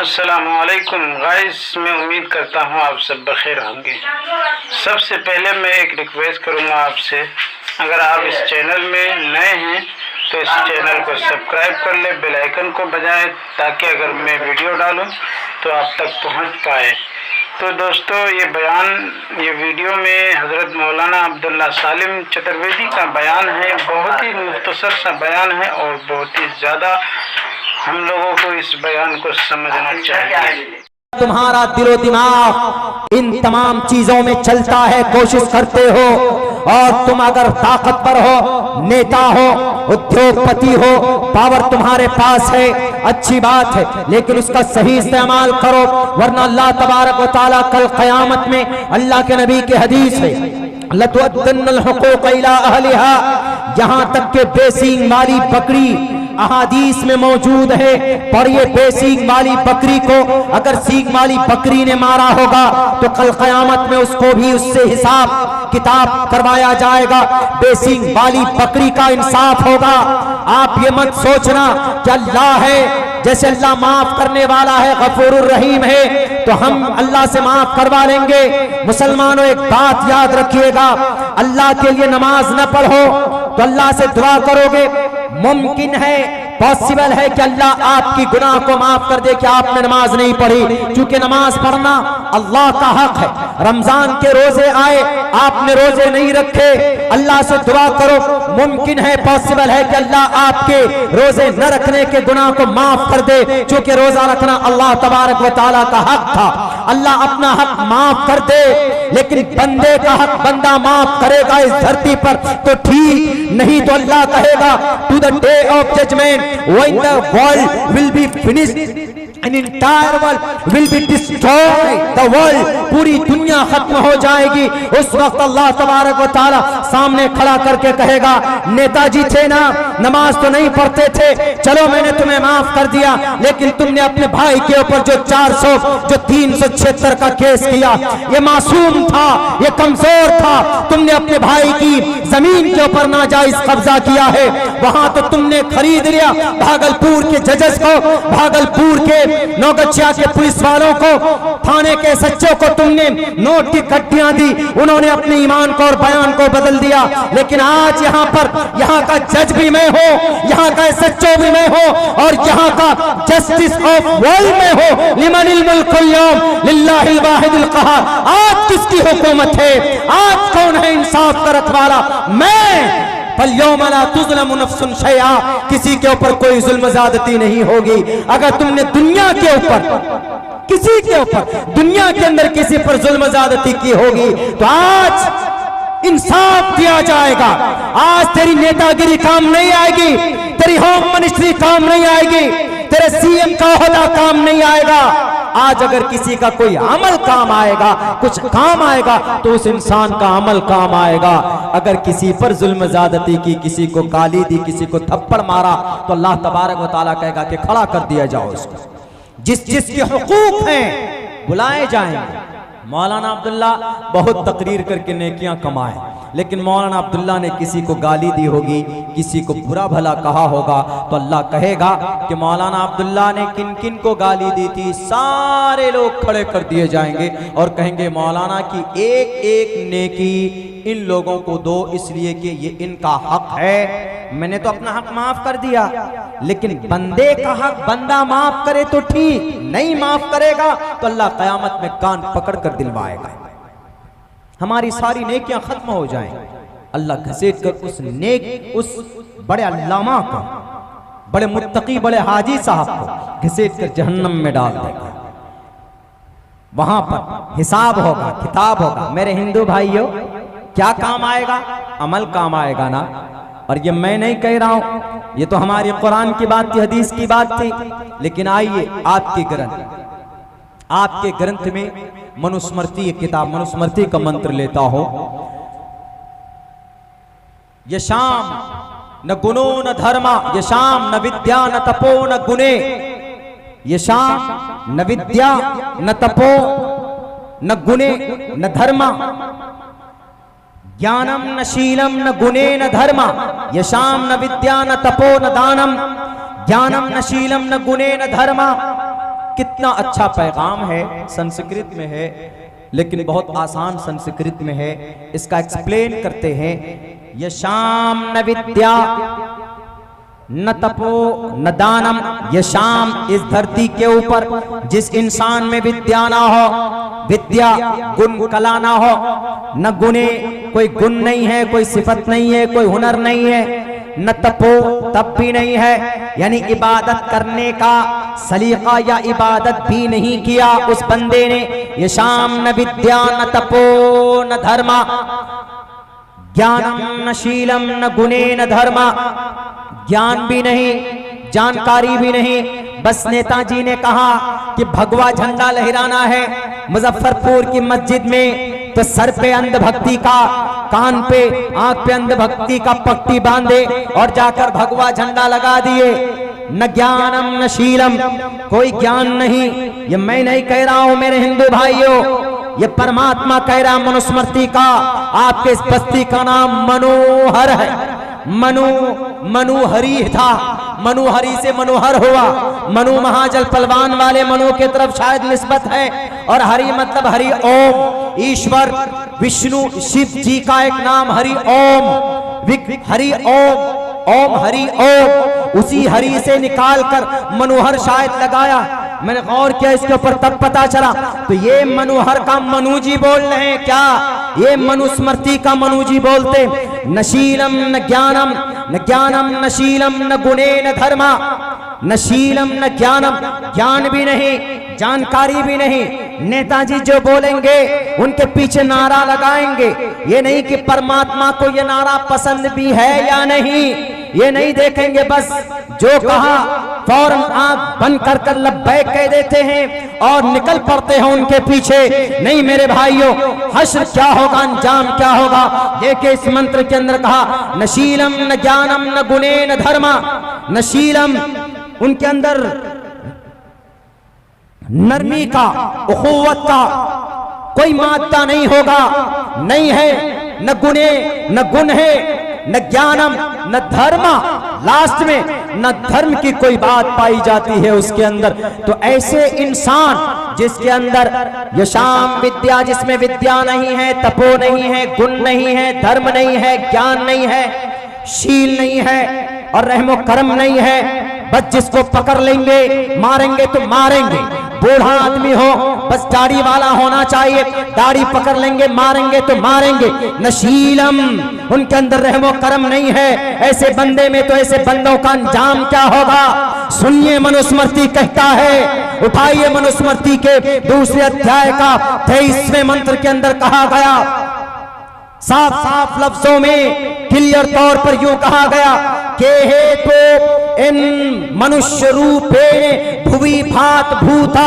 अस्सलामुअलैकुम गाइस, मैं उम्मीद करता हूँ आप सब बखैर होंगे। सबसे पहले मैं एक रिक्वेस्ट करूँगा आपसे, अगर आप इस चैनल में नए हैं तो इस चैनल को सब्सक्राइब कर ले, बेल आइकन को बजाएं ताकि अगर मैं वीडियो डालूं तो आप तक पहुंच पाए। तो दोस्तों, ये वीडियो में हज़रत मौलाना अब्दुल्ला सालिम चतुर्वेदी का बयान है। बहुत ही मुख्तसर सा बयान है और बहुत ही ज़्यादा हम लोगों को इस बयान को समझना चाहिए। तुम्हारा दिलो दिमाग इन तमाम चीजों में चलता है, कोशिश करते हो, और तुम अगर ताकतवर हो, नेता हो, उद्योगपति हो, पावर तुम्हारे पास है, अच्छी बात है, लेकिन उसका सही इस्तेमाल करो, वरना अल्लाह तबारक व तआला कल क़यामत में, अल्लाह के नबी की हदीस है, लतुअद्दुन्नल हुकूक इला अहलिहा, यहां तक के बेसींग वाली बकरी अहादीस में मौजूद है। पर ये बेसींग वाली बकरी को अगर सींग वाली बकरी ने मारा होगा तो कल क़यामत में उसको भी उससे हिसाब किताब करवाया जाएगा। बेसींग वाली बकरी का इंसाफ होगा। आप ये मत सोचना कि अल्लाह है, जैसे अल्लाह माफ करने वाला है, गफूरुर रहीम है, तो हम अल्लाह से माफ करवा लेंगे। मुसलमानों, एक बात याद रखिएगा, अल्लाह के लिए नमाज न पढ़ो तो अल्लाह से दुआ करोगे, मुमकिन है, पॉसिबल है कि अल्लाह आपकी गुनाह को माफ कर दे कि आपने नमाज नहीं पढ़ी, क्योंकि नमाज पढ़ना अल्लाह का हक है। रमजान के रोजे आए, आपने रोजे नहीं रखे, अल्लाह से दुआ करो, मुमकिन है, पॉसिबल है कि अल्लाह आपके रोजे न रखने के गुनाह को माफ कर दे, क्योंकि रोजा रखना अल्लाह तबारक व तआला का हक था। अल्लाह अपना हक माफ कर दे, लेकिन बंदे का हक बंदा माफ करेगा इस धरती पर तो ठीक, नहीं तो अल्लाह कहेगा to the day of judgment when the world will be finished, an entire world will be destroyed, the world, पूरी दुनिया खत्म हो जाएगी। उस वक्त अल्लाह तबारक व तआला सामने खड़ा करके कहेगा, नेताजी थे ना, नमाज तो नहीं पढ़ते थे, चलो मैंने तुम्हें माफ कर दिया, लेकिन तुमने अपने भाई के ऊपर जो 376 का केस किया, ये मासूम था, ये कमजोर था, तुमने अपने भाई की जमीन के ऊपर नाजायज कब्जा किया है, वहां तो तुमने खरीद लिया भागलपुर के जजेस को, भागलपुर के नौगछिया के पुलिस वालों को, थाने के सच्चों को तुमने नोट की कट्टियां दी, उन्होंने अपने ईमान को और बयान को बदल दिया। लेकिन आज यहाँ पर, यहाँ का जज भी मैं हो, यहाँ का सच्चो भी मैं हो, और यहाँ का जस्टिस ऑफ वर्ल्ड में हो। लिमनिल मुल्कुल यौम लिल्लाहिल वाहिदिल क़हार। आज किसकी हुकूमत है? आज कौन है इंसाफ का रखवाला? मैं। फल्यौम ला तुज़लमु नफ्सुन शैआ, किसी के ऊपर कोई जुल्म ज़्यादती नहीं होगी। अगर तुमने दुनिया के ऊपर, किसी के ऊपर, दुनिया के अंदर किसी पर जुल्म ज़्यादती की होगी तो आज इंसाफ दिया जाएगा। आज तेरी नेतागिरी काम नहीं आएगी, तेरी होम मिनिस्ट्री काम नहीं आएगी, तेरे सीएम का ओहदा काम नहीं आएगा। आज अगर किसी का कोई अमल काम आएगा, कुछ काम आएगा, तो उस इंसान का अमल काम आएगा। अगर किसी पर जुल्म ज़्यादती की, किसी को गाली दी, किसी को थप्पड़ मारा, तो अल्लाह तबारक व तआला कहेगा कि खड़ा कर दिया जाओ उसको। जिस जिसके हुकूक हैं बुलाए जाएंगे। मौलाना अब्दुल्ला बहुत तकरीर करके नेकियां कमाए, लेकिन मौलाना अब्दुल्ला ने किसी को गाली दी होगी, किसी को बुरा भला कहा होगा, तो अल्लाह कहेगा कि मौलाना अब्दुल्ला ने किन किन को गाली दी थी। सारे लोग खड़े कर दिए जाएंगे और कहेंगे मौलाना की एक एक नेकी इन लोगों को दो, इसलिए कि ये इनका हक है। मैंने तो अपना हक माफ कर दिया, लेकिन बंदे का हक बंदा माफ करे तो ठीक, नहीं माफ करेगा तो अल्लाह क़यामत में कान पकड़ कर दिलवाएगा। हमारी सारी नेकियां खत्म हो जाएंगी। अल्लाह घसीट कर उस बड़े अल्लामा को, बड़े मुत्तकी, बड़े हाजी साहब को घसीट कर जहन्नम में डाल देगा। वहां पर हिसाब होगा, किताब होगा। मेरे हिंदू भाइयों, क्या काम आएगा? अमल काम आएगा ना। और ये मैं नहीं कह रहा हूं, ये तो हमारी कुरान की बात थी, हदीस की बात थी। लेकिन आइए आपके ग्रंथ में मनुस्मृति, एक किताब मनुस्मृति का मंत्र लेता हूं। यशाम न गुणो न धर्मा, यशाम न विद्या न तपो न गुणे, यशाम न विद्या न तपो न गुणे न धर्मा, ज्ञानम न शीलम न गुणे न धर्मा, यशाम न विद्या न तपो न दानम, ज्ञानम न शीलम न गुणे न धर्मा। कितना अच्छा पैगाम है, संस्कृत में है लेकिन बहुत आसान संस्कृत में है। इसका एक्सप्लेन करते हैं। यशाम न विद्या न तपो न दानम, यशाम इस धरती के ऊपर जिस इंसान में विद्या ना हो, विद्या गुण कला ना हो, न गुणे कोई गुण नहीं है, कोई सिफत नहीं है, कोई हुनर नहीं है, न तपो तप भी नहीं है, यानी इबादत करने का सलीका या इबादत भी नहीं किया उस बंदे ने। यशाम न विद्या न तपो न धर्मा, ज्ञानम न शीलम न गुणे न धर्मा, ज्ञान भी नहीं, जानकारी भी नहीं। बस नेताजी ने कहा कि भगवा झंडा लहराना है मुजफ्फरपुर की मस्जिद में, तो सर पे अंधभक्ति का, कान पे आंख पे अंधभक्ति का पट्टी बांधे और जाकर भगवा झंडा लगा दिए। न ज्ञानम न शीलम, कोई ज्ञान नहीं। ये मैं नहीं कह रहा हूं मेरे हिंदू भाइयों, ये परमात्मा कह रहा मनुस्मृति का। आपके इस बस्ती का नाम मनोहर है। मनुहरी था, मनुहरी से मनोहर हुआ। मनु महाजल पलवान वाले मनु के तरफ शायद निस्बत है, और हरि मतलब हरि ओम, ईश्वर विष्णु शिव जी का एक नाम हरि ओम, हरि ओम, ओम हरि ओम, उसी हरि से निकालकर मनोहर शायद लगाया। मैंने गौर किया इसके ऊपर, तब पता चला तो ये मनोहर का मनु जी बोल रहे हैं क्या? ये मनुस्मृति का मनु जी बोलते। न शीलम न ज्ञानम, न ज्ञानम न शीलम न गुणे न धर्मा, न शीलम न ज्ञानम, ज्ञान भी नहीं, जानकारी भी नहीं। नेताजी जो बोलेंगे उनके पीछे नारा लगाएंगे। ये नहीं कि परमात्मा को ये नारा पसंद भी है या नहीं, ये नहीं देखेंगे। बस जो कहा फौरन आंख बंद कर कर लब्बैक कह देते हैं और निकल पड़ते हैं उनके पीछे। नहीं मेरे भाइयों, हश्र क्या होगा, अंजाम क्या होगा। देखिए इस मंत्र के अंदर कहा न शीलम न ज्ञानम न गुणे न धर्मा, न शीलम उनके अंदर नरमी का, उखुवत का कोई मादा नहीं होगा, नहीं है। न गुणे न गुण है, न ज्ञानम न धर्मा, लास्ट में न धर्म की कोई बात पाई जाती है उसके अंदर। तो ऐसे इंसान जिसके अंदर यशाम विद्या, जिसमें विद्या नहीं है, तपो नहीं है, गुण नहीं है, धर्म नहीं है, ज्ञान नहीं है, शील नहीं है और रहमो करम नहीं है, बस जिसको पकड़ लेंगे मारेंगे तो मारेंगे। बूढ़ा आदमी हो बस दाढ़ी वाला होना चाहिए, दाढ़ी पकड़ लेंगे मारेंगे तो मारेंगे। न शीलम, उनके अंदर रहमो करम नहीं है। ऐसे बंदे में तो ऐसे बंदों का अंजाम क्या होगा? सुनिए मनुस्मृति कहता है, उठाइए मनुस्मृति के दूसरे अध्याय का 23वें मंत्र के अंदर कहा गया, साफ साफ लफ्जों में क्लियर तौर पर यूं कहा गया के हे तो इन मनुष्य रूपे भुवि भात भूता,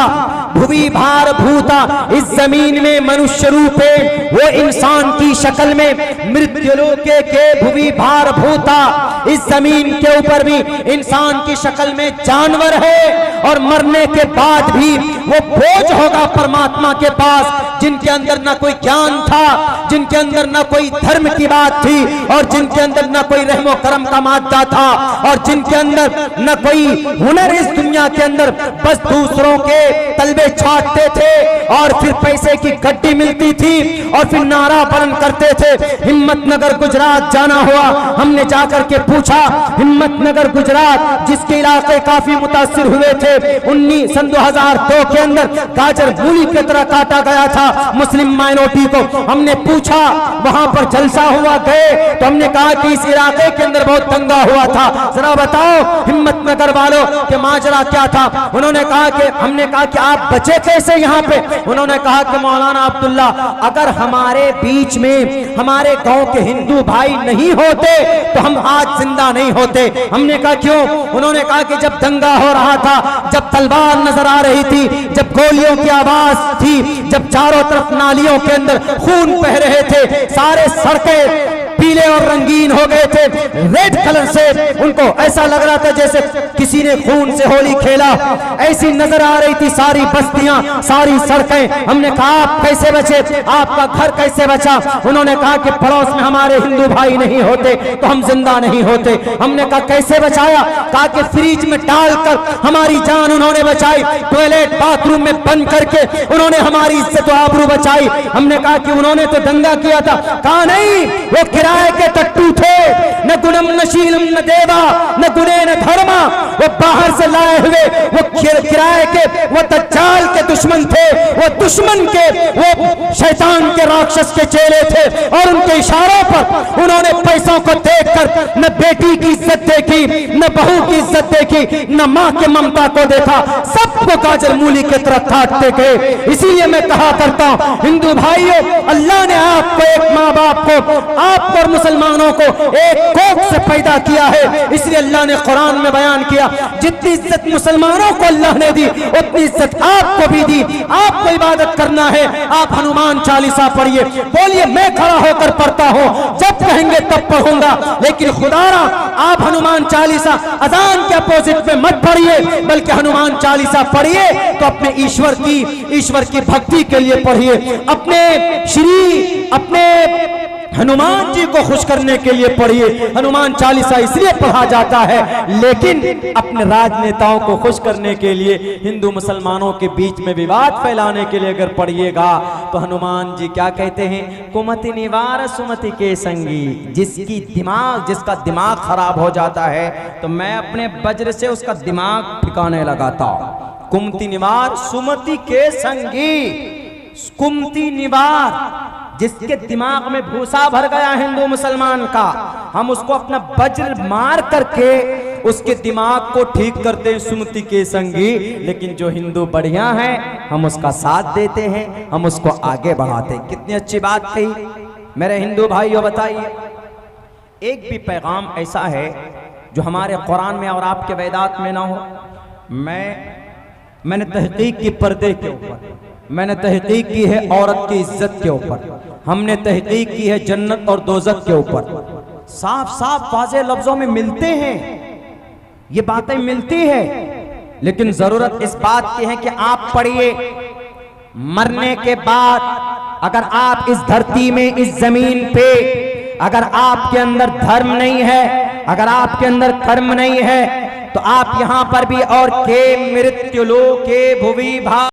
भुवि भार भूता, इस जमीन में मनुष्य रूपे वो इंसान की शक्ल में, मृत्युलोके के भुवि भार भूता, इस जमीन के ऊपर भी इंसान की शक्ल में जानवर है और मरने के बाद भी वो बोझ होगा परमात्मा के पास, जिनके अंदर ना कोई ज्ञान था, जिनके अंदर ना कोई धर्म की बात थी और जिनके अंदर ना कोई रहमो करम का मादा था और जिनके अंदर न कोई हुनर इस दुनिया के अंदर, बस दूसरों के तलबे छाटते थे और फिर पैसे की गड्डी मिलती थी और फिर नारा बुलंद करते थे। हिम्मतनगर गुजरात जाना हुआ, हमने जाकर के पूछा, हिम्मतनगर गुजरात जिसके इलाके काफी मुतासिर हुए थे, सन 2002 के अंदर गाजर मूली की तरह काटा गया था मुस्लिम माइनॉरिटी को। हमने पूछा, वहां पर जलसा हुआ, गए तो हमने कहा कि इस इलाके के अंदर बहुत दंगा हुआ था, जरा बताओ हिम्मतनगर वालों के माजरा क्या था। उन्होंने कहा कि, हमने कहा कि आप बचे कैसे यहाँ पे? उन्होंने कहा कि मौलाना अब्दुल्ला, अगर हमारे बीच में हमारे गांव के हिंदू भाई नहीं होते तो हम आज जिंदा नहीं होते। हमने कहा क्यों? उन्होंने कहा कि जब दंगा हो रहा था, जब तलवार नजर आ रही थी, जब गोलियों की आवाज थी, जब चारों तरफ नालियों के अंदर खून बह रहे थे, सारे सड़कें पीले और रंगीन हो गए थे, रेड कलर से उनको ऐसा लग रहा था जैसे किसी ने खून से होली खेला, ऐसी नजर आ रही थी सारी बस्तियां, सारी सड़कें। हमने कहा आप कैसे बचे, आपका घर कैसे बचा? उन्होंने कहा कि पड़ोस में हमारे हिंदू भाई नहीं होते तो हम जिंदा नहीं होते। हमने कहा कैसे बचाया? कहा कि फ्रिज में डालकर हमारी जान उन्होंने बचाई, टॉयलेट बाथरूम में बंद करके उन्होंने हमारी इज्जत और आबरू बचाई। हमने कहा कि उन्होंने तो दंगा किया था। कहा नहीं, वो किराए के टट्टू थे, न गुणम न शीलम न देवा न गुणे न धर्मा। वो बाहर से लाए हुए वो किराए के वो दज्जाल के दुश्मन थे, वो दुश्मन के वो शैतान के राक्षस के चेले थे। और उनके इशारों पर उन्होंने पैसों को देखकर न बेटी की इज्जत देखी, न बहू की इज्जत देखी, न माँ के ममता को देखा, सबको गाजर मूली की तरह काटते गए। इसीलिए मैं कहा करता हूं हिंदू भाइयों, अल्लाह ने आपको एक माँ बाप को, आपको और मुसलमानों को एक कोख से पैदा किया है। इसलिए अल्लाह ने कुरान में बयान किया जितनी इज्जत मुसलमानों को अल्लाह ने दी उतनी इज्जत आपको भी दी। आपको इबादत करना है, आप हनुमान चालीसा पढ़िए। बोलिए मैं खड़ा होकर पढ़ता हूं, जब कहेंगे तब पढ़ूंगा, लेकिन खुदारा आप हनुमान चालीसा अजान के अपोजिट में मत पढ़िए, बल्कि हनुमान चालीसा पढ़िए तो अपने ईश्वर की भक्ति के लिए पढ़िए, अपने हनुमान जी को खुश करने के लिए पढ़िए। हनुमान चालीसा इसलिए पढ़ा जाता है, लेकिन अपने राजनेताओं को खुश करने के लिए, हिंदू मुसलमानों के बीच में विवाद फैलाने के लिए अगर पढ़िएगा तो हनुमान जी क्या कहते हैं? कुमति निवार सुमति के संगी। जिसका दिमाग खराब हो जाता है तो मैं अपने वज्र से उसका दिमाग ठिकाने लगाता हूं। कुमति निवार सुमति के संगी। कुमति निवार, जिसके दिमाग में भूसा भर गया हिंदू मुसलमान का, हम उसको अपना वज्र मार करके उसके दिमाग को ठीक करते हैं, सुमति के संगी। लेकिन जो हिंदू बढ़िया है हम उसका साथ देते हैं, हम उसको आगे बढ़ाते हैं। कितनी अच्छी बात कही मेरे हिंदू भाइयों। बताइए, एक भी पैगाम ऐसा है जो हमारे कुरान में और आपके वेदात में ना हो। मैंने तहकीक की पर्दे के ऊपर, मैंने तहकीक की है औरत की इज्जत के ऊपर, हमने तहकीक की है जन्नत और दोज़ख के ऊपर। साफ साफ वाज़े लफ्जों में मिलते हैं, ये बातें मिलती है। लेकिन जरूरत इस बात की है कि आप पढ़िए, मरने के बाद अगर आप इस धरती में, इस जमीन पे, अगर आपके अंदर धर्म नहीं है, अगर आपके अंदर कर्म नहीं है, तो आप यहां पर भी और के मृत्यु लोके भुवि भा